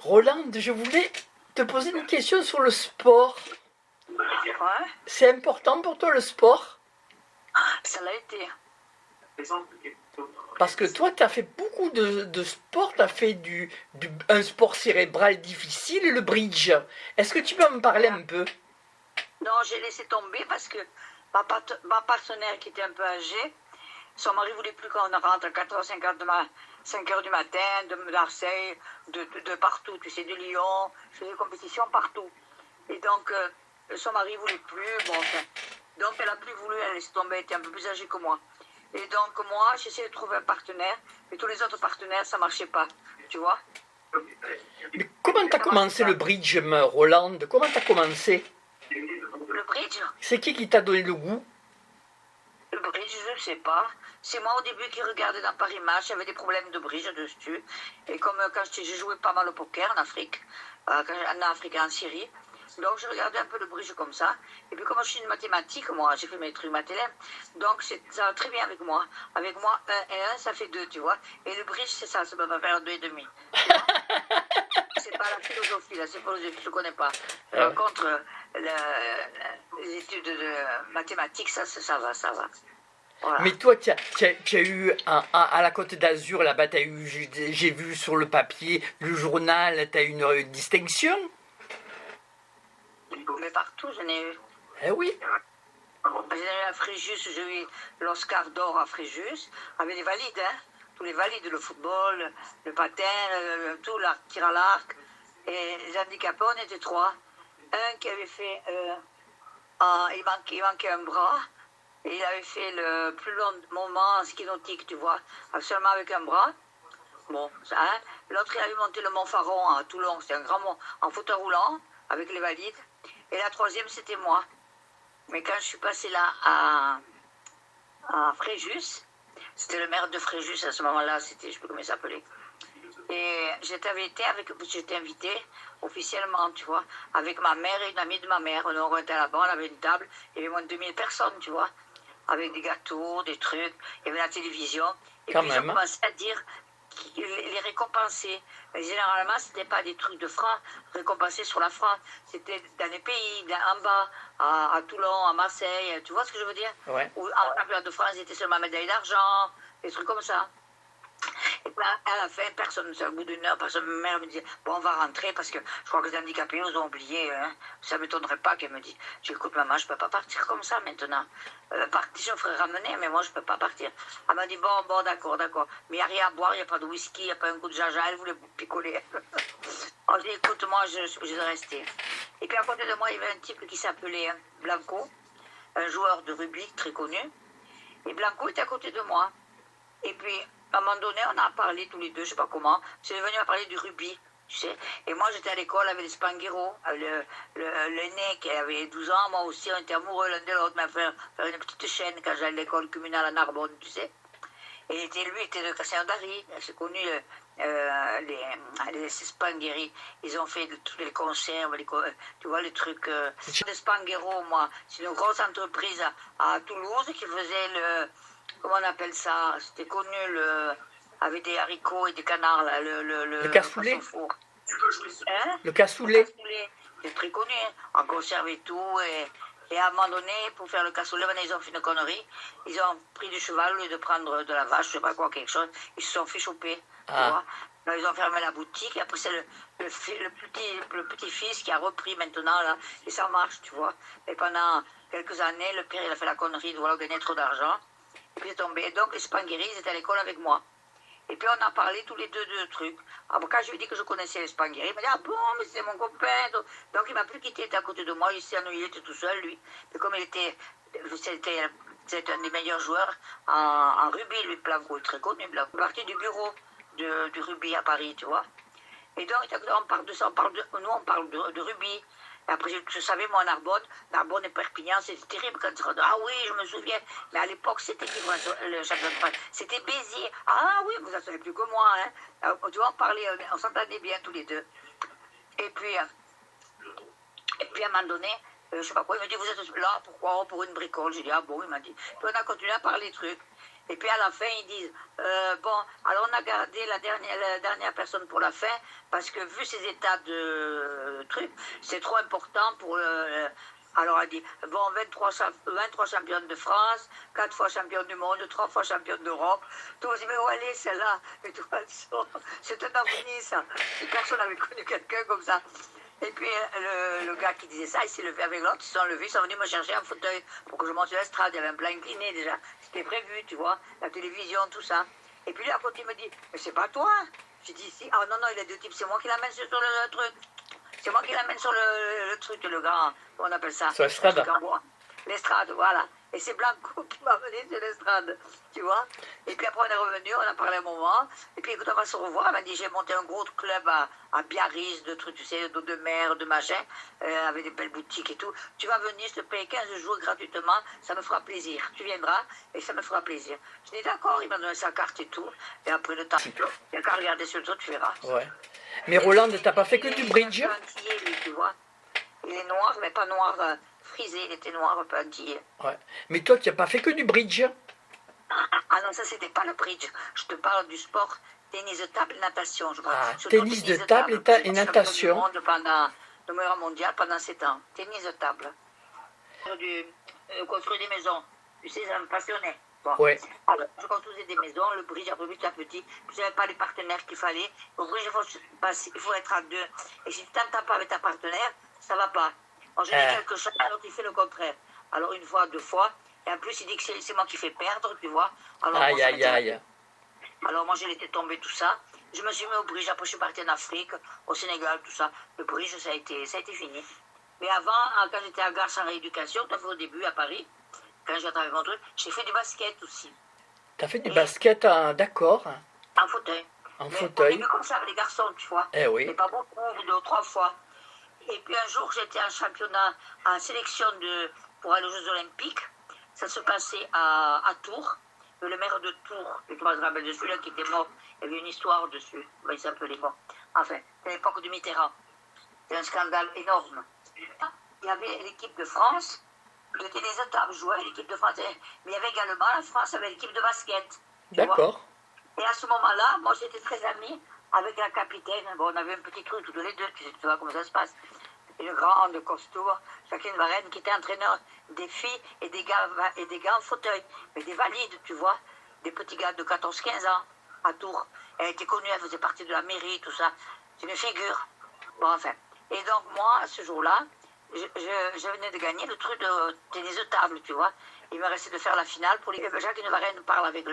Roland, je voulais te poser une question sur le sport. Ouais, C'est important pour toi le sport? ça l'a été. Parce que toi, tu as fait beaucoup de sport, tu as fait un sport cérébral difficile, le bridge. Est-ce que tu peux me parler un peu? Non, j'ai laissé tomber parce que ma partenaire qui était un peu âgée, son mari voulait plus qu'on rentre à 4h50 5 heures du matin, de Marseille, de partout, tu sais, de Lyon. Je faisais des compétitions partout. Et donc, son mari voulait plus. Bon, enfin, donc, elle a plus voulu, elle laissé tomber, elle était un peu plus âgée que moi. Et donc, moi, j'essayais de trouver un partenaire, mais tous les autres partenaires, ça marchait pas, tu vois. Mais comment tu as commencé le bridge, Roland? Comment tu as commencé? Le bridge, C'est qui t'a donné le goût? le bridge, je ne sais pas. C'est moi au début qui regardais dans Paris Match, j'avais des problèmes de bridge dessus. Et comme quand j'ai joué pas mal au poker en Afrique, en Afrique et en Syrie, donc je regardais un peu le bridge comme ça. Et puis comme je suis une mathématique, moi, j'ai fait mes trucs mathématiques, donc ça va très bien avec moi. Avec moi, 1 et 1, ça fait 2, tu vois. Et le bridge, c'est ça peut faire 2 et demi. C'est pas la philosophie, la philosophie, je ne connais pas. Par contre, les études de mathématiques, ça va, ça va. Voilà. Mais toi, tu as eu à la Côte d'Azur, là-bas, j'ai vu sur le papier, le journal, tu as eu une distinction? Mais partout, j'en ai eu. Eh oui. J'ai eu à Fréjus, j'ai eu l'Oscar d'or à Fréjus, avec les valides, hein. Tous les valides, le football, le patin, tout, le tir à l'arc. Et les handicapés, on était 3. Un qui avait fait, il manquait un bras, et il avait fait le plus long moment en ski nautique, tu vois, seulement avec un bras. Bon, ça, hein. L'autre, il avait monté le Mont Faron à Toulon, c'était un grand mont en fauteuil roulant, avec les valides. Et la troisième, c'était moi. Mais quand je suis passée là à Fréjus, c'était le maire de Fréjus à ce moment-là, c'était, je ne sais plus comment il s'appelait. Et j'étais invitée officiellement, tu vois, avec ma mère et une amie de ma mère. On était là-bas, on avait une table, il y avait moins de 2000 personnes, tu vois, avec des gâteaux, des trucs, il y avait la télévision. Et Quand puis même. j'ai commencé à dire les récompenser. Et généralement, ce n'était pas des trucs de francs récompensés sur la France, c'était dans les pays, en bas, à Toulon, à Marseille, tu vois ce que je veux dire? Ouais. Ou en championnat de France, c'était seulement médaille d'argent, des trucs comme ça. Et puis à la fin, personne, au bout d'1 heure, personne, ma mère me dit, bon, on va rentrer parce que je crois que les handicapés nous ont oubliés. Hein. Ça ne m'étonnerait pas qu'elle me dise, j'écoute maman, je ne peux pas partir comme ça maintenant. Partir, je me ferais ramener, mais moi, je ne peux pas partir. Elle m'a dit, bon, d'accord. Mais il n'y a rien à boire, il n'y a pas de whisky, il n'y a pas un coup de jaja, elle voulait picoler. On dit, écoute, moi, je suis obligée de rester. Et puis à côté de moi, il y avait un type qui s'appelait Blanco, un joueur de rugby très connu. Et Blanco était à côté de moi. Et puis, à un moment donné, on a parlé tous les deux, je ne sais pas comment. C'est venu à parler du rugby, tu sais. Et moi, j'étais à l'école avec les Spanghero, l'aîné qui avait 12 ans, moi aussi, on était amoureux l'un de l'autre, mais faire une petite chaîne quand j'allais à l'école communale à Narbonne, tu sais. Et lui était de Cassin-Dari, c'est connu, les Spangheri, ils ont fait tous les concerts, tu vois, les trucs. Les Spanghero, moi, c'est une grosse entreprise à Toulouse qui faisait comment on appelle ça? C'était connu, avec des haricots et des canards, là, Le cassoulet. Hein? Le cassoulet. C'est très connu, hein? En conserve et tout. Et à un moment donné, pour faire le cassoulet, ils ont fait une connerie. Ils ont pris du cheval au lieu de prendre de la vache, je sais pas quoi, quelque chose. Ils se sont fait choper, tu vois. Alors, ils ont fermé la boutique, et après c'est le petit-fils qui a repris maintenant, là, et ça marche, tu vois. Et pendant quelques années, le père, il a fait la connerie de vouloir gagner trop d'argent. Et puis c'est tombé. Et donc les Spangheri, ils étaient à l'école avec moi. Et puis on a parlé tous les deux de trucs. Alors, quand je lui ai dit que je connaissais les Spangheri, il m'a dit, ah bon, mais c'est mon copain. Donc il m'a plus quitté, il était à côté de moi, il s'est ennuyé, il était tout seul, lui. Mais comme c'était un des meilleurs joueurs en rugby, lui, Blanco, il est très connu, Blanco. Il est parti du bureau du rugby à Paris, tu vois. Et donc on parle de ça, nous on parle de rugby. Et après, je savais, moi, Narbonne et Perpignan, c'était terrible. Ah oui, je me souviens. Mais à l'époque, c'était qui le champion de France? C'était Béziers. Ah oui, vous en savez plus que moi. Hein. Alors, tu vois, on s'entendait bien tous les deux. Et puis à un moment donné, je sais pas quoi, il me dit, vous êtes là, pourquoi? Pour une bricole. J'ai dit, ah bon, il m'a dit. Puis on a continué à parler des trucs. Et puis à la fin, ils disent, bon, alors on a gardé la dernière personne pour la fin, parce que vu ces états de trucs, c'est trop important pour... alors elle dit, bon, 23 championnes de France, 4 fois championne du monde, 3 fois championne d'Europe. Tout le monde dit, mais où elle est celle-là? Mais tout c'est un ovni ça. Et personne n'avait connu quelqu'un comme ça. Et puis le gars qui disait ça, il s'est levé avec l'autre, ils se sont levés, ils sont venus me chercher un fauteuil pour que je monte sur l'estrade. Il y avait un plan incliné déjà, c'était prévu, tu vois, la télévision, tout ça. Et puis là, quand il me dit, mais c'est pas toi? J'ai dit, si, ah non, non, il a deux types, c'est moi qui l'amène sur le truc. C'est moi qui l'amène sur le truc, le grand, comment on appelle ça? Sur l'estrade. L'estrade, voilà. Et c'est Blanco qui m'a amené sur l'estrade, tu vois. Et puis après, on est revenu, on a parlé un moment. Et puis, écoute, on va se revoir. Elle m'a dit, j'ai monté un gros club à Biarritz, de trucs, tu sais, d'eau de mer, de machin, avec des belles boutiques et tout. Tu vas venir, je te paye 15 jours gratuitement, ça me fera plaisir. Tu viendras et ça me fera plaisir. Je dis, d'accord, il m'a donné sa carte et tout. Et après le temps, il n'y a qu'à regarder sur le truc, tu verras. Ouais. Mais Roland, t'as pas fait que du bridge? Il est un peu antillais, lui, tu vois. Il est noir, mais pas noir frisé, il était noir, un peu antillais. Ouais. Mais toi, tu n'as pas fait que du bridge? Ah non, ça, c'était pas le bridge. Je te parle du sport tennis de table et natation. Je parle. Ah, Surtout tennis de table et natation. Champion du monde pendant le meilleur mondial pendant 7 ans. Tennis de table. Construire des maisons. Tu sais, ça me passionnait. Bon. Ouais. Alors, je construisais des maisons, le bridge a petit à petit. Je n'avais pas les partenaires qu'il fallait. Au bridge, il faut être à deux. Et si tu t'entends pas avec ta partenaire, ça va pas. Alors, je dis quelque chose, alors il fait le contraire. Alors, une fois, deux fois. Et en plus, il dit que c'est moi qui fais perdre, tu vois. Alors, Aïe, aïe, aïe. Alors, moi, j'ai laissé tomber tout ça. Je me suis mis au bridge. Après, je suis parti en Afrique, au Sénégal, tout ça. Le bridge, ça a été fini. Mais avant, quand j'étais à Gare sans rééducation, tout à fait au début, à Paris, quand j'ai travaillé mon truc, j'ai fait du basket aussi. T'as fait du basket, d'accord. En fauteuil. En Mais fauteuil. Au début, comme ça, avec les garçons, tu vois. Eh oui. Et pas beaucoup, 2 ou 3 fois. Et puis un jour, j'étais en championnat, en sélection pour aller aux Jeux Olympiques. Ça se passait à Tours. Le maire de Tours, je me rappelle de celui-là qui était mort, il y avait une histoire dessus. Il s'appelait mort. Enfin, c'est l'époque de Mitterrand. C'est un scandale énorme. Il y avait l'équipe de France, le tennis de table jouait l'équipe de France. Mais il y avait également la France avec l'équipe de basket. D'accord. Et à ce moment-là, moi j'étais très amie avec la capitaine. Bon, on avait un petit truc tous les deux, tu vois comment ça se passe. Et le grand de costaud, Jacqueline Varenne, qui était entraîneur des filles et des gars en fauteuil, mais des valides, tu vois, des petits gars de 14-15 ans à Tours. Elle était connue, elle faisait partie de la mairie, tout ça. C'est une figure. Bon, enfin. Et donc, moi, ce jour-là, je venais de gagner le truc de tennis de table, tu vois. Il me restait de faire la finale pour les... Jacqueline Varenne parle avec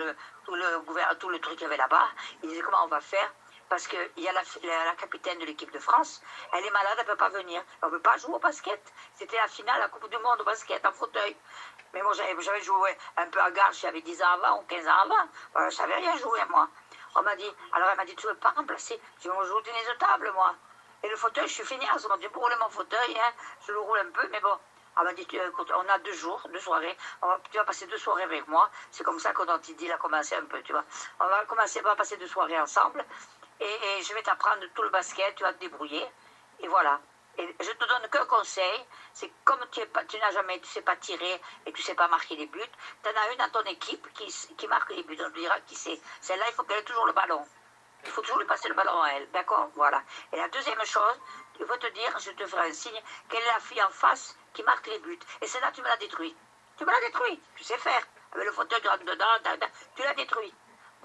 tout le truc qu'il y avait là-bas. Il disait comment on va faire. Parce qu'il y a la capitaine de l'équipe de France, elle est malade, elle ne peut pas venir. On ne peut pas jouer au basket. C'était la finale, la Coupe du Monde au basket, en fauteuil. Mais moi, j'avais joué un peu à Garches, j'avais 10 ans avant ou 15 ans avant. Je ne savais rien jouer, moi. Alors elle m'a dit, tu ne veux pas remplacer? Je vais jouer au tennis de table, moi. Et le fauteuil, je suis feignasse. On m'a dit, pour rouler mon fauteuil, hein, je le roule un peu, mais bon. Elle m'a dit, écoute, on a 2 jours, 2 soirées. Tu vas passer 2 soirées avec moi. C'est comme ça qu'on a dit, il a commencé un peu, tu vois. On va passer 2 soirées ensemble. Et je vais t'apprendre tout le basket, tu vas te débrouiller. Et voilà. Et je te donne qu'un conseil, c'est comme tu ne sais pas tirer et tu ne sais pas marquer les buts, tu en as une dans ton équipe qui marque les buts. On te dira qui c'est. Celle-là, il faut qu'elle ait toujours le ballon. Il faut toujours lui passer le ballon à elle. D'accord? Voilà. Et la deuxième chose, il faut te dire, je te ferai un signe, quelle est la fille en face qui marque les buts. Et celle-là, tu me l'as détruit. Tu me l'as détruit. Tu sais faire. Avec le fauteuil, tu rentres dedans, tu l'as détruit.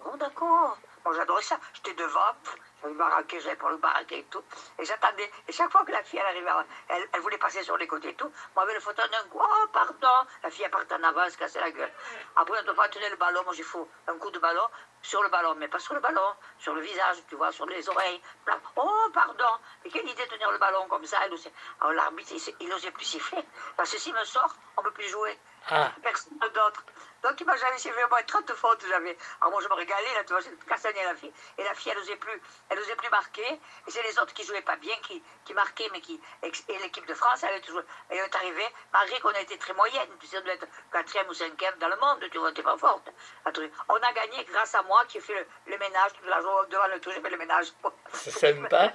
Bon, d'accord. Moi, j'adorais ça. J'étais devant, j'avais baraqué, j'avais pour le baraquer et tout. Et j'attendais. Et chaque fois que la fille, elle arrivait, elle voulait passer sur les côtés et tout. Moi, avec le fauteuil d'un coup, oh, pardon. La fille, elle partait en avant, elle se cassait la gueule. Après, on ne peut pas tenir le ballon. Moi, j'ai fait un coup de ballon sur le ballon, mais pas sur le ballon, sur le visage, tu vois, sur les oreilles. Oh, pardon. Mais quelle idée de tenir le ballon comme ça. Alors, l'arbitre, il n'osait plus siffler. Parce que s'il me sort, on ne peut plus jouer. Ah. Personne d'autre. Donc il m'a jamais sifflé au moins 30 fautes j'avais. Alors moi je me régalais, là, tu vois, j'ai castagné la fille. Et la fille, elle n'osait plus marquer. Et c'est les autres qui jouaient pas bien, qui marquaient, mais et l'équipe de France, elle est arrivée, malgré qu'on a été très moyenne, tu sais, on doit être 4e ou 5e dans le monde, tu vois, t'es pas forte. On a gagné grâce à moi qui ai fait le ménage toute la journée devant le tour, j'ai fait le ménage. C'est sympa.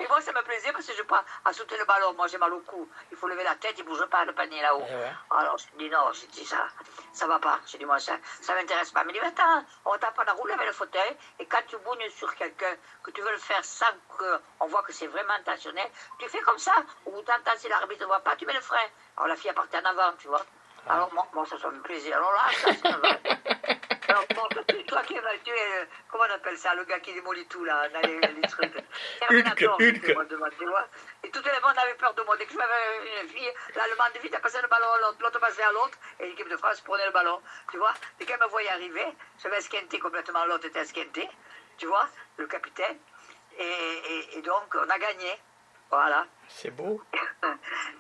Et moi, ça me plaisait parce que je pas à sauter le ballon. Moi, j'ai mal au cou. Il faut lever la tête, il ne bouge pas le panier là-haut. Ouais. Alors, je dis non, j'ai dit ça va pas. J'ai dit, moi, ça m'intéresse pas. Mais il dit, attends, on t'apprend à rouler avec le fauteuil. Et quand tu bougnes sur quelqu'un, que tu veux le faire sans qu'on voit que c'est vraiment intentionnel, tu fais comme ça. Ou tu entends si l'arbitre ne voit pas, tu mets le frein. Alors, la fille est partie en avant, tu vois. Alors, moi, ça me plaisait. Alors là, ça me va. Alors, bon, toi qui tu es, comment on appelle ça, le gars qui démolit tout, là, dans les trucs. Hulk. Tu vois. Et tout le monde avait peur de moi. Dès que je m'avais une fille, l'Allemande vite a passé le ballon à l'autre, l'autre passait à l'autre, et l'équipe de France prenait le ballon. Tu vois, dès qu'elle me voyait arriver, je m'avais esquinté complètement, l'autre était esquinté, tu vois, le capitaine. Et donc, on a gagné. Voilà. C'est beau.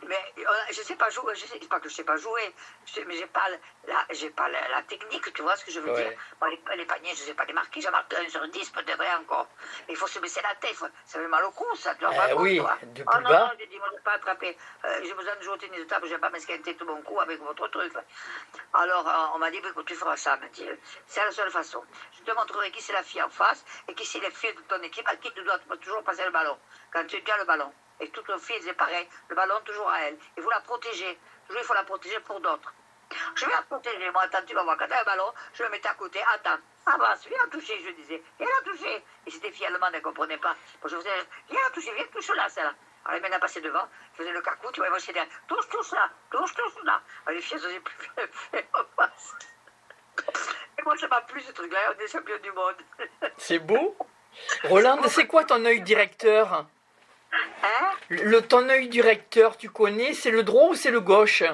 Mais je sais pas jouer, je sais pas que je sais pas jouer, mais j'ai pas la technique, tu vois ce que je veux dire. Moi, les paniers, je sais pas les marquer, j'ai marqué 1 sur 10, peut-être encore. Mais il faut se baisser la tête, ça fait mal au cou, ça, tu vois pas Oui, toi. de Oh plus non, bas. non, j'ai dit, moi je vais pas attraper, j'ai besoin de jouer au tennis de table, je vais pas m'esquinter tout mon cou avec votre truc. Alors, on m'a dit, écoute, tu feras ça, m'a dit, c'est la seule façon. Je te montrerai qui c'est la fille en face et qui c'est les filles de ton équipe à qui tu dois toujours passer le ballon, quand tu as le ballon. Et toutes les filles, c'est pareil. Le ballon, toujours à elle. Il faut la protéger. Toujours, il faut la protéger pour d'autres. Je vais la protéger. Moi, attends, tu vas voir. Quand tu as un ballon, je le mettais à côté. Attends. Avance. Viens toucher, je disais. Viens la toucher. Et c'était filles allemandes, elles ne comprenaient pas. Moi, je faisais, viens la toucher. Viens toucher là, celle-là. Alors, les mecs passaient devant. Je faisais le cacou. Tu vois, moi, j'étais derrière. Touche là. Touche là. Alors, les filles, elles n'osaient plus faire. Et moi, ça m'a plu, ce truc-là. On est champion du monde. C'est beau. Rolande, c'est quoi ton œil directeur? Hein? Ton œil directeur, tu connais, c'est le droit ou c'est le gauche?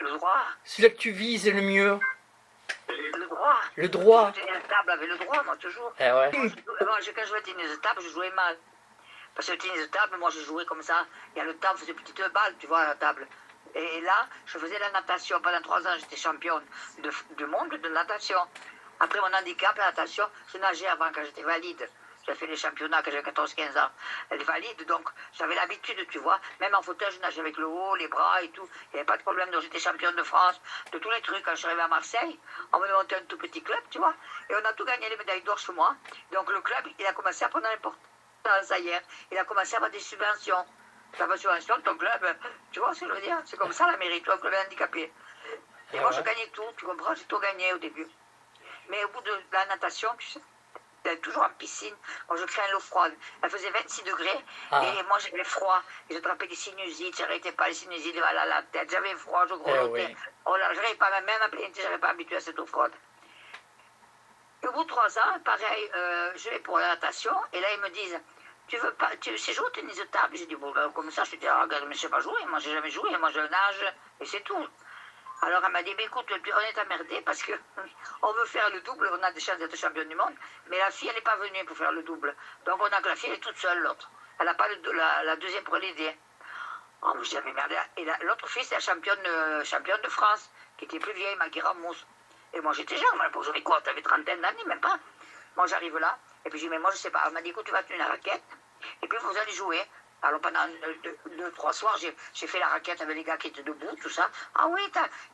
Le droit. Celui que tu vises le mieux. Le droit. Le droit. Je tenais la table avec le droit, moi, toujours. Eh ouais. Quand je jouais au tennis de table, je jouais mal. Parce que le tennis de table, moi, je jouais comme ça. Il y a le temps, on faisait petites balles, tu vois, à la table. Et là, je faisais la natation. Pendant 3 ans, j'étais championne du monde de natation. Après mon handicap, la natation, je nageais avant, quand j'étais valide. J'ai fait les championnats quand j'avais 14-15 ans. Elle est valide, donc j'avais l'habitude, tu vois. Même en fauteuil, je nageais avec le haut, les bras et tout. Il n'y avait pas de problème. Donc j'étais championne de France, de tous les trucs. Quand je suis arrivée à Marseille, on m'a monté un tout petit club, tu vois. Et on a tout gagné les médailles d'or chez moi. Donc le club, il a commencé à prendre l'importance ailleurs. Il a commencé à avoir des subventions. Ça va subvention, ton club, tu vois ce que je veux dire? C'est comme ça la mairie, toi, le club handicapé. Et moi, je gagnais tout, tu comprends? J'ai tout gagné au début. Mais au bout de la natation, tu sais, toujours en piscine. Moi, je crée l'eau froide. Elle faisait 26 degrés. Et moi, j'avais froid. Et j'attrapais des sinusites. Je n'arrêtais pas les sinusites à la tête. J'avais froid, je grelottais. Oui. Oh là, je n'arrivais pas même à plaindre. Je n'avais pas habitué à cette eau froide. Et au bout de 3 ans, pareil, je vais pour la natation. Et là, ils me disent, tu sais jouer au tennis de table? J'ai dit, bon, ben, comme ça, je dis, ah, regarde, mais je ne sais pas jouer. Moi, je n'ai jamais joué. Moi, je nage. Et c'est tout. Alors elle m'a dit, mais écoute, on est emmerdé parce que on veut faire le double, on a des chances d'être champion du monde, mais la fille, elle n'est pas venue pour faire le double. Donc on a que la fille, elle est toute seule, l'autre. Elle n'a pas la deuxième pour l'aider. Oh, mais j'avais merdé. Et l'autre fille, c'est la championne de France, qui était plus vieille, Maggie Ramos. Et moi, j'étais jeune, moi, pour jouer quoi? T'avais 30 d'années, même pas. Moi, j'arrive là, et puis j'ai dit, mais moi, je sais pas. Elle m'a dit, écoute, tu vas tenir la raquette, et puis vous allez jouer. Alors pendant 2-3 soirs, j'ai fait la raquette avec les gars qui étaient debout, tout ça. Ah oui,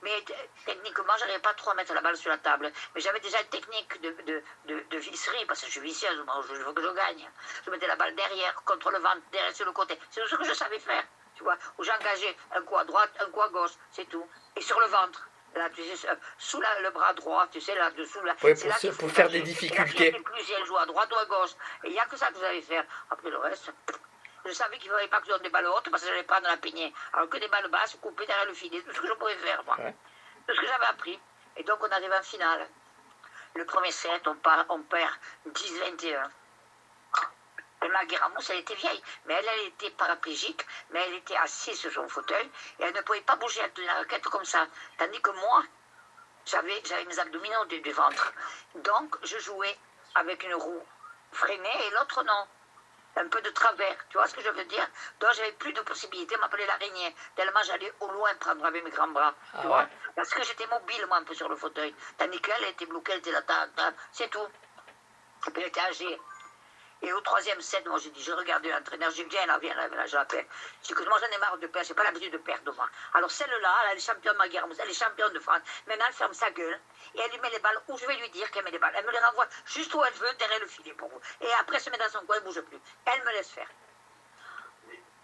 mais techniquement, je n'arrivais pas trop à mettre la balle sur la table. Mais j'avais déjà une technique de visserie, parce que je suis visseuse, moi, je veux que je gagne. Je mettais la balle derrière, contre le ventre, derrière sur le côté. C'est tout ce que je savais faire, tu vois. Où j'engageais un coup à droite, un coup à gauche, c'est tout. Et sur le ventre. Là, tu sais, sous le bras droit, tu sais, là-dessous. Là, Oui, là pour faire des difficultés. Plus si elle joue à droite ou à gauche. Et il n'y a que ça que vous allez faire. Après le reste... Je savais qu'il ne fallait pas que je donne des balles hautes parce que j'allais prendre la peignée. Alors que des balles basses coupées derrière le filet, tout ce que je pouvais faire, moi. Ouais. Tout ce que j'avais appris. Et donc on arrive en finale. Le premier set, on perd 10-21. Et Maggie Ramos, elle était vieille, mais elle était paraplégique, mais elle était assise sur son fauteuil et elle ne pouvait pas bouger la raquette comme ça. Tandis que moi, j'avais mes abdominaux du ventre. Donc je jouais avec une roue freinée et l'autre non. Un peu de travers, tu vois ce que je veux dire? Donc j'avais plus de possibilités, on m'appelait l'araignée, tellement j'allais au loin prendre avec mes grands bras, tu vois? Ouais. Parce que j'étais mobile, moi, un peu sur le fauteuil. Tandis qu'elle était bloquée, elle était là, c'est tout. Et puis elle était âgée. Et au troisième set, moi j'ai dit, j'ai regardé l'entraîneur, j'ai dit, viens là, je l'appelle. J'ai dit que moi j'en ai marre de perdre, j'ai pas l'habitude de perdre moi. Alors celle-là, elle est championne de ma guerre, elle est championne de France. Maintenant elle ferme sa gueule et elle lui met les balles où je vais lui dire qu'elle met les balles. Elle me les renvoie juste où elle veut, derrière le filet pour vous. Et après elle se met dans son coin, elle bouge plus. Elle me laisse faire.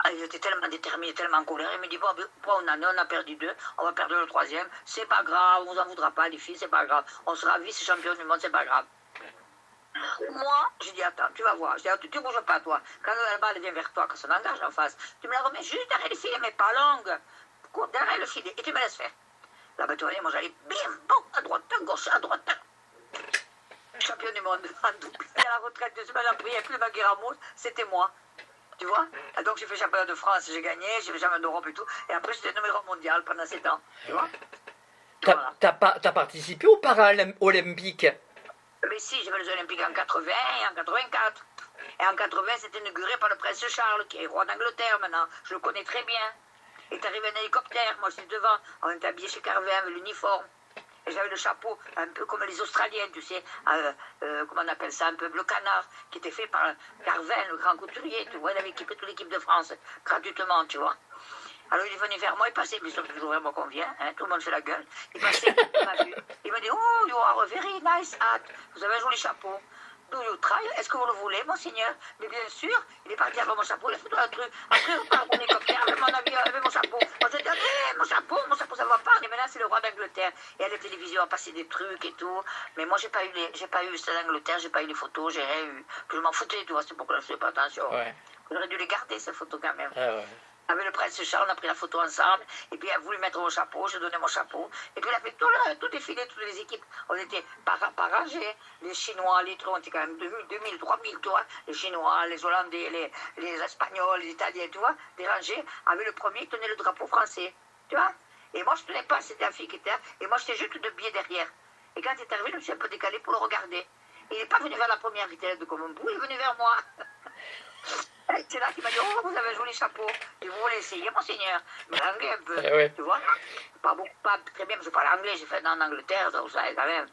Ah, il était tellement déterminé, tellement en colère. Il me dit, bon, on a perdu 2, on va perdre le troisième. C'est pas grave, on vous en voudra pas les filles, c'est pas grave. On sera vice-champion du monde, c'est pas grave. Moi, j'ai dit, attends, tu vas voir. Je dis, tu bouges pas, toi. Quand la balle vient vers toi, quand ça engage en face, tu me la remets juste derrière le filet, mais pas longue. Derrière le filet, et tu me laisses faire. Là, ben, tu vois, moi, j'allais, bim, bon, à droite, à gauche, à droite. Champion du monde, en double. À la retraite, 2 semaines après, il n'y a plus Magui Ramos, c'était moi. Tu vois? Donc, j'ai fait championnat de France, j'ai gagné, j'ai fait championnat d'Europe et tout. Et après, j'étais numéro mondial pendant 7 ans. Tu vois? Voilà. T'as participé aux Paralympiques? Mais si, j'ai fait les Olympiques en 80 et en 84. Et en 80, c'était inauguré par le prince Charles, qui est roi d'Angleterre maintenant. Je le connais très bien. Il est arrivé en hélicoptère, moi j'étais devant. On était habillé chez Carvin avec l'uniforme. Et j'avais le chapeau, un peu comme les Australiens, tu sais, comment on appelle ça, un peu bleu canard, qui était fait par Carvin, le grand couturier, tu vois, il avait équipé toute l'équipe de France, gratuitement, tu vois. Alors il est venu vers moi, il passait, mais sauf toujours vers moi qu'on vient, hein, tout le monde fait la gueule. Il passait, il m'a vu, il m'a dit, oh, you are a very nice hat, vous avez un joli chapeau. Do you try? Est-ce que vous le voulez, monseigneur? Mais bien sûr, il est parti avec mon chapeau, il a foutu un truc. Après, il repart mon hélicoptère avec mon avion, avec mon chapeau. Moi, je dis, mon chapeau, ça va pas. Et maintenant, c'est le roi d'Angleterre. Et à la télévision, on passait des trucs et tout. Mais moi, j'ai pas eu ça d'Angleterre, j'ai pas eu les photos, j'ai rien eu. Puis je m'en foutais, tu vois, c'est pourquoi je ne faisais pas attention. Ouais. J'aurais dû les garder, ces photos, quand même. Ah ouais. Avec le prince Charles, on a pris la photo ensemble, et puis elle a voulu mettre mon chapeau, je donnais mon chapeau, et puis elle a fait tout défilé, toutes les équipes, on était par rangées, les Chinois, les trucs, on était quand même 2000, 3000, tu vois, les Chinois, les Hollandais, les Espagnols, les Italiens, tu vois, des rangées, avec le premier qui tenait le drapeau français, tu vois, et moi je tenais pas, c'était la fille qui était là, et moi j'étais juste de biais derrière, et quand il est arrivé, je me suis un peu décalé pour le regarder, il n'est pas venu vers la première qui était là de comme un bout, il est venu vers moi. C'est là qu'il m'a dit, oh, vous avez un joli chapeau. Et vous voulez essayer, monseigneur? Mais l'anglais un peu, tu vois. Pas très bien, parce que je parle anglais, j'ai fait en Angleterre, donc ça quand même.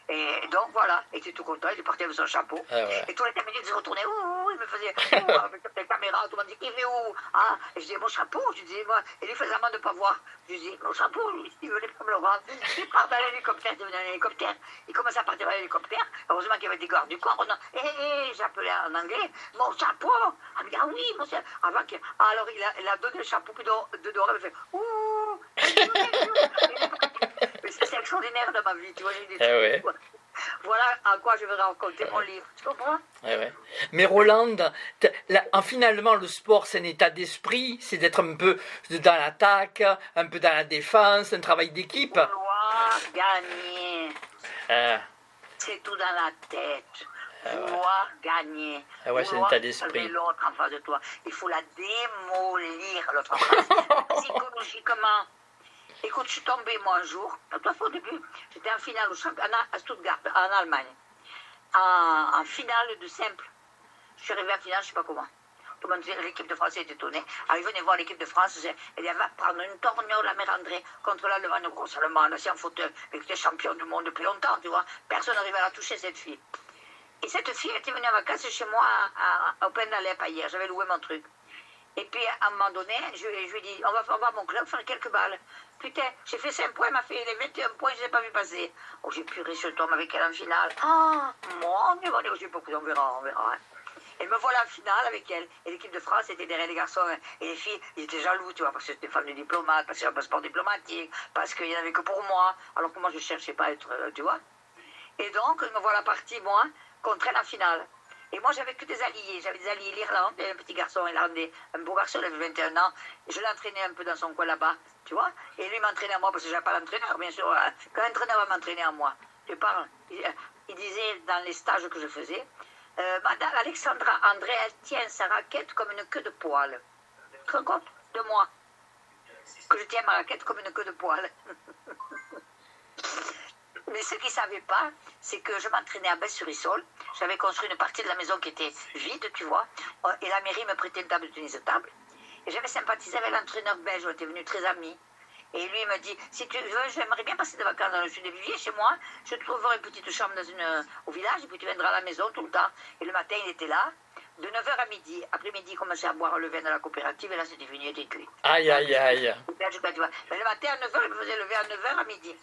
Et donc voilà, il était tout content, il est parti avec son chapeau. Et tous les 5 minutes, il se retournait, il me faisait, avec la caméra, tout le monde dit, il fait où? Ah, et je disais, mon chapeau, je disais, moi, et il faisait semblant de ne pas voir. Je disais, mon chapeau, il ne venait pas me le rendre. Il part dans l'hélicoptère, il devenait un hélicoptère. Il commence à partir dans l'hélicoptère. Heureusement qu'il y avait des gardes du corps. J'appelais en anglais, mon chapeau. Ah, mais, ah oui, mon chapeau. Alors il a donné le chapeau, puis de dehors, il a fait, ouh. Mais c'est extraordinaire dans ma vie, tu vois, j'ai des trucs. Ouais. Voilà à quoi je vais raconter mon livre, tu comprends? Ouais. Mais Roland, finalement, le sport, c'est un état d'esprit, c'est d'être un peu dans l'attaque, un peu dans la défense, un travail d'équipe. Vouloir gagner. C'est tout dans la tête. Vouloir gagner. Ouais, c'est un état d'esprit. L'autre en face de toi. Il faut la démolir, l'autre en face. Psychologiquement. Écoute, je suis tombée, moi, un jour, au début, j'étais en finale au championnat à Stuttgart, en Allemagne. En finale de simple. Je suis arrivée en finale, je ne sais pas comment. Tout le monde, l'équipe de France était étonnée. Alors, ils venaient voir l'équipe de France, elle va prendre une tournure, la mère André, contre l'Allemagne, une grosse Allemande, assis en fauteuil, mais qui était championne du monde depuis longtemps, tu vois. Personne n'arrivait à la toucher, cette fille. Et cette fille était venue en vacances chez moi, au Pen d'Alep, hier. J'avais loué mon truc. Et puis, à un moment donné, je lui ai dit, on va voir mon club, faire quelques balles. Putain, j'ai fait 5 points, elle m'a fait les 21 points, je ne l'ai pas vu passer. Oh, j'ai puré, je tombe avec elle en finale. Ah, mon Dieu, je sais pas, on verra. Hein. Et me voilà en finale avec elle. Et l'équipe de France était derrière les garçons. Et les filles, ils étaient jaloux, tu vois, parce que c'était une femme de diplomate, parce que j'avais un passeport diplomatique, parce qu'il n'y en avait que pour moi, alors que moi, je ne cherchais pas à être, tu vois. Et donc, me voilà partie, moi, contre elle en finale. Et moi, j'avais que des alliés. J'avais des alliés l'Irlande, un petit garçon irlandais, un beau garçon, il avait 21 ans. Je l'entraînais un peu dans son coin là-bas, tu vois. Et lui m'entraînait à moi, parce que je n'avais pas l'entraîneur, bien sûr. Quand l'entraîneur va m'entraîner à moi, tu parles. Il disait dans les stages que je faisais, Madame Alexandra André, elle tient sa raquette comme une queue de poil. Tu te rends compte de moi? Que je tiens ma raquette comme une queue de poil. Mais ce qu'ils ne savaient pas, c'est que je m'entraînais à Besse-sur-Issole. J'avais construit une partie de la maison qui était vide, tu vois. Et la mairie me prêtait une table de tennis de table. Et j'avais sympathisé avec l'entraîneur belge, on était venus très amis. Et lui, il me dit, si tu veux, j'aimerais bien passer des vacances dans le sud de Viviers, chez moi. Je te trouverai une petite chambre au village, et puis tu viendras à la maison tout le temps. Et le matin, il était là, de 9h à midi. Après-midi, il commençait à boire le vin dans la coopérative, et là, c'était fini, il était cuit. Aïe, aïe, aïe. Mais le matin, à 9h, il me faisait lever à 9h à midi.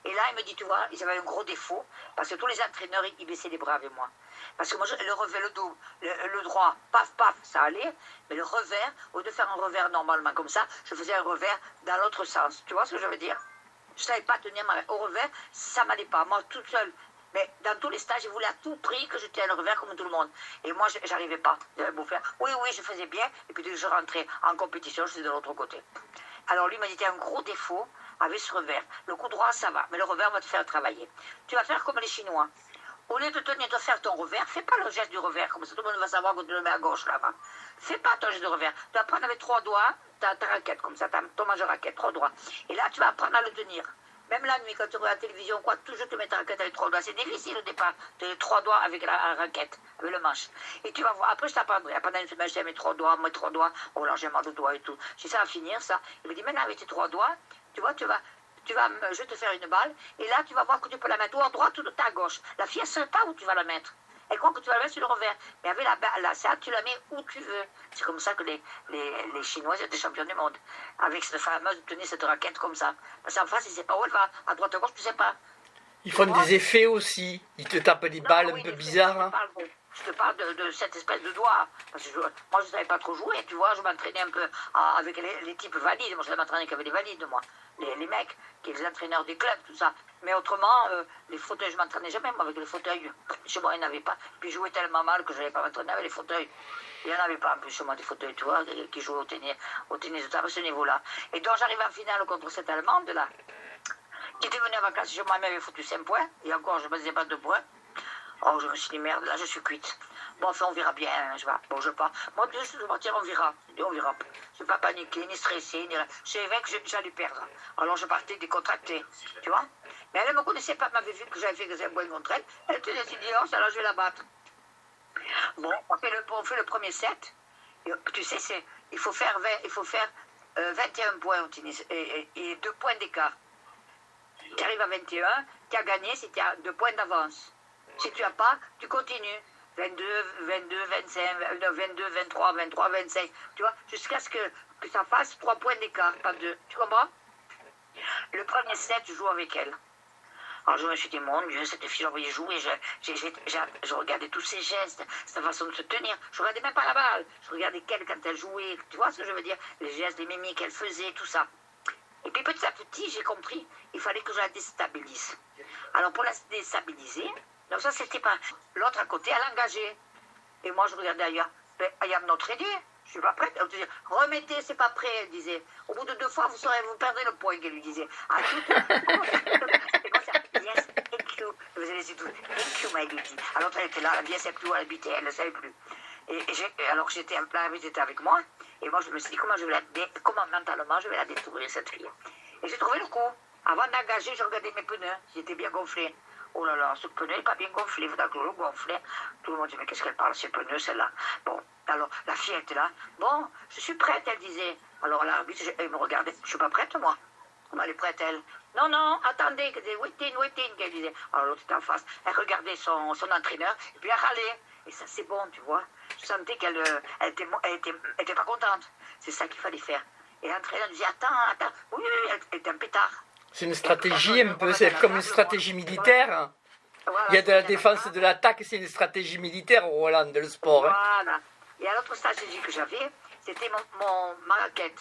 Et là, il me dit, tu vois, ils avaient un gros défaut, parce que tous les entraîneurs, ils baissaient les bras avec moi. Parce que moi, le revers, le dos, le droit, paf, paf, ça allait. Mais le revers, au lieu de faire un revers normalement comme ça, je faisais un revers dans l'autre sens. Tu vois ce que je veux dire? Je ne savais pas tenir au revers, ça ne m'allait pas, moi toute seule. Mais dans tous les stages, je voulais à tout prix que je tienne le revers comme tout le monde. Et moi, je n'arrivais pas. J'avais beau faire. Oui, oui, je faisais bien. Et puis dès que je rentrais en compétition, je faisais de l'autre côté. Alors lui m'a dit, un gros défaut avec ce revers. Le coup droit, ça va, mais le revers va te faire travailler. Tu vas faire comme les Chinois. Au lieu de faire ton revers, fais pas le geste du revers, comme ça tout le monde va savoir que tu le mets à gauche là-bas. Fais pas ton geste de revers. Tu vas prendre avec 3 doigts ta raquette, comme ça, ton manche de raquette, 3 doigts. Et là, tu vas apprendre à le tenir. Même la nuit, quand tu regardes la télévision, quoi, toujours te mettre ta raquette avec 3 doigts. C'est difficile au départ, de 3 doigts avec la raquette, avec le manche. Et tu vas voir, après je t'apprendrai. Pendant une semaine, je dis mes 3 doigts, mes 3 doigts. Oh là, j'ai mal aux doigts et tout. J'ai ça à finir, ça. Il me dit, maintenant avec tes 3 doigts, tu vois, je vais te faire une balle, et là, tu vas voir que tu peux la mettre ou à droite ou à gauche. La fille, elle ne sait pas où tu vas la mettre. Elle croit que tu vas la mettre sur le revers. Mais avec ça, tu la mets où tu veux. C'est comme ça que les Chinois étaient champions du monde. Avec cette fameuse tenir cette raquette comme ça. Parce qu'en face, ils ne savent pas où elle va. À droite, à gauche, tu ne sais pas. Ils font des effets aussi. Ils te tapent des balles un peu bizarres. Hein. Je te parle de cette espèce de doigt. Parce que moi, je ne savais pas trop jouer, tu vois. Je m'entraînais un peu avec les types valides. Moi, je m'entraînais qu'avec les valides, moi. Les mecs, qui sont les entraîneurs des clubs, tout ça. Mais autrement, les fauteuils, je ne m'entraînais jamais, moi, avec les fauteuils. Chez moi, il n'y en avait pas. Puis, je jouais tellement mal que je n'allais pas m'entraîner avec les fauteuils. Il n'y en avait pas, en plus, chez moi, des fauteuils, tu vois, qui jouaient au tennis de table à ce niveau-là. Et donc, j'arrive en finale contre cette Allemande-là, qui était venue en vacances chez moi, elle m'avait foutu 5 points. Et encore, je ne me disais pas 2 points. Oh, je me suis dit, merde, là, je suis cuite. Bon, enfin, on verra bien, hein, je vais. Bon, je pars. Moi, je vais partir, on verra. On verra. Je ne vais pas paniquer, ni stresser, ni rien. Je savais que j'allais perdre. Alors, je partais décontracté, tu vois. Mais elle ne me connaissait pas, m'avait vu que j'avais fait que un bon contre elle. Elle était décidée, oh, ça, je vais la battre. Bon, on fait le premier set. Et, tu sais, il faut faire 21 points au tennis et 2 points d'écart. Tu arrives à 21, tu as gagné si tu as 2 points d'avance. Si tu n'as pas, tu continues. 22, 22, 25, 22, 23, 23, 25. Tu vois, jusqu'à ce que ça fasse 3 points d'écart, pas 2. Tu comprends? Le premier set, je joue avec elle. Alors je me suis dit, mon Dieu, cette fille, j'en voyais jouer. Je regardais tous ses gestes, sa façon de se tenir. Je regardais même pas la balle. Je regardais qu'elle quand elle jouait. Tu vois ce que je veux dire? Les gestes, les mimiques qu'elle faisait, tout ça. Et puis petit à petit, j'ai compris, il fallait que je la déstabilise. Alors pour la déstabiliser, donc ça c'était pas... L'autre à côté, elle engagée. Et moi je regardais ailleurs. Mais I am not ready. Je suis pas prête. Elle me disait, remettez, c'est pas prêt, elle disait. Au bout de 2 fois, vous perdrez le point, qu'elle lui disait. À tout. C'est comme ça. Yes, thank you. Vous allez tout. Thank you, my baby. Alors elle était là, elle ne savait plus où elle habitait, elle ne savait plus. Alors j'étais un plein, elle était avec moi. Et moi je me suis dit, comment mentalement je vais la détruire, cette fille. Et j'ai trouvé le coup. Avant d'engager, je regardais mes pneus. Ils étaient bien gonflés. Oh là là, ce pneu n'est pas bien gonflé, il faudra que je le gonfle. Tout le monde dit, mais qu'est-ce qu'elle parle, ces pneus, celle-là? Bon, alors la fille était là. Bon, je suis prête, elle disait. Alors l'arbitre, elle me regardait. Je suis pas prête, moi. Comment elle est prête, elle? Non, non, attendez, elle disait, waiting, qu'elle disait. Alors l'autre était en face. Elle regardait son entraîneur, et puis elle râlait. Et ça, c'est bon, tu vois. Je sentais qu'elle était pas contente. C'est ça qu'il fallait faire. Et l'entraîneur disait, attends. Oui, elle était un pétard. C'est une stratégie un peu, c'est comme une stratégie militaire. Il y a de la défense et de l'attaque, c'est une stratégie militaire au Roland, le sport. Voilà. Hein. Et à l'autre stratégie que j'avais, c'était ma raquette.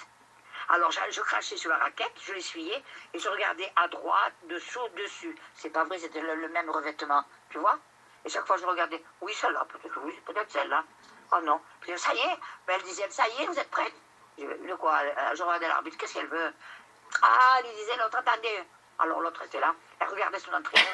Alors je crachais sur la raquette, je l'essuyais, et je regardais à droite, dessous, dessus. C'est pas vrai, c'était le même revêtement, tu vois. Et chaque fois je regardais, oui, celle-là, peut-être celle-là. Oh non. Puis, ça y est, mais elle disait, ça y est, vous êtes prête? De quoi? Je regardais l'arbitre, qu'est-ce qu'elle veut? Ah, il disait, l'autre, attendez. Alors l'autre était là, elle regardait son entraîneur.